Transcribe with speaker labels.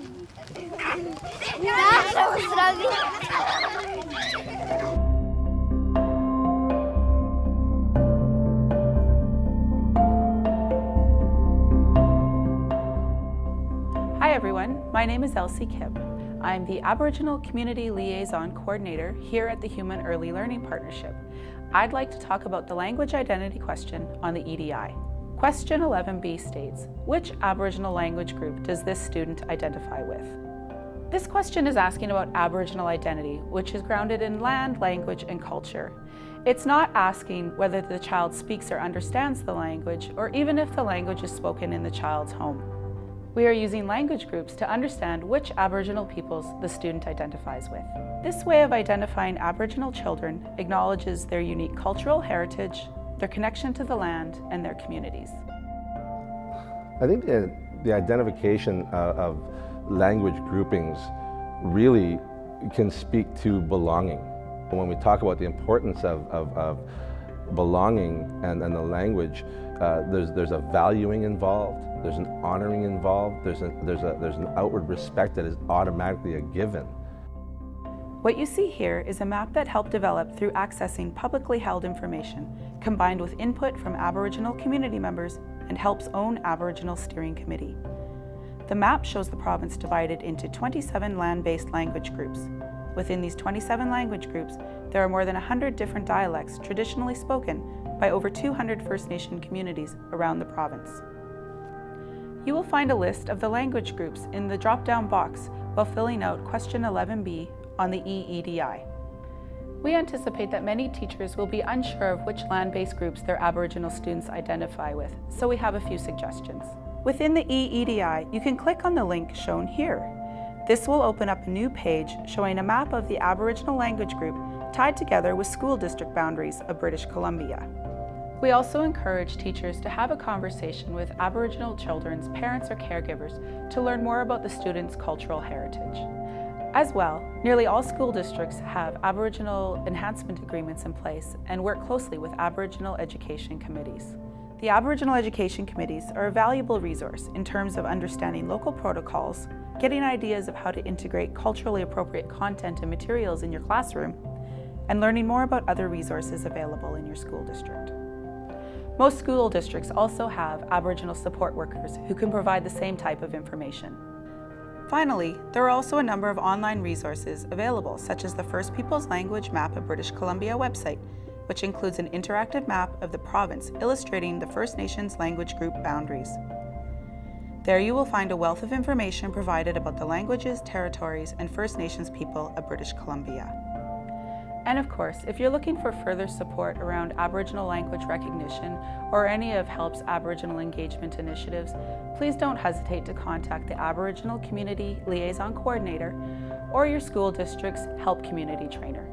Speaker 1: Hi everyone, my name is Elsie Kipp. I'm the Aboriginal Community Liaison Coordinator here at the Human Early Learning Partnership. I'd like to talk about the language identity question on the EDI. Question 11B states, which Aboriginal language group does this student identify with? This question is asking about Aboriginal identity, which is grounded in land, language, and culture. It's not asking whether the child speaks or understands the language, or even if the language is spoken in the child's home. We are using language groups to understand which Aboriginal peoples the student identifies with. This way of identifying Aboriginal children acknowledges their unique cultural heritage, their connection to the land, and their communities.
Speaker 2: I think the identification of language groupings really can speak to belonging. When we talk about the importance of belonging and the language, there's a valuing involved, there's an honoring involved, there's an outward respect that is automatically a given.
Speaker 1: What you see here is a map that helped develop through accessing publicly held information, combined with input from Aboriginal community members and HELP's own Aboriginal Steering Committee. The map shows the province divided into 27 land-based language groups. Within these 27 language groups, there are more than 100 different dialects traditionally spoken by over 200 First Nation communities around the province. You will find a list of the language groups in the drop-down box while filling out question 11B on the EEDI. We anticipate that many teachers will be unsure of which land-based groups their Aboriginal students identify with, so we have a few suggestions. Within the EEDI, you can click on the link shown here. This will open up a new page showing a map of the Aboriginal language group tied together with school district boundaries of British Columbia. We also encourage teachers to have a conversation with Aboriginal children's parents or caregivers to learn more about the students' cultural heritage. As well, nearly all school districts have Aboriginal enhancement agreements in place and work closely with Aboriginal education committees. The Aboriginal education committees are a valuable resource in terms of understanding local protocols, getting ideas of how to integrate culturally appropriate content and materials in your classroom, and learning more about other resources available in your school district. Most school districts also have Aboriginal support workers who can provide the same type of information. Finally, there are also a number of online resources available, such as the First Peoples Language Map of British Columbia website, which includes an interactive map of the province illustrating the First Nations language group boundaries. There you will find a wealth of information provided about the languages, territories, and First Nations people of British Columbia. And of course, if you're looking for further support around Aboriginal language recognition or any of HELP's Aboriginal engagement initiatives, please don't hesitate to contact the Aboriginal Community Liaison Coordinator or your school district's HELP Community Trainer.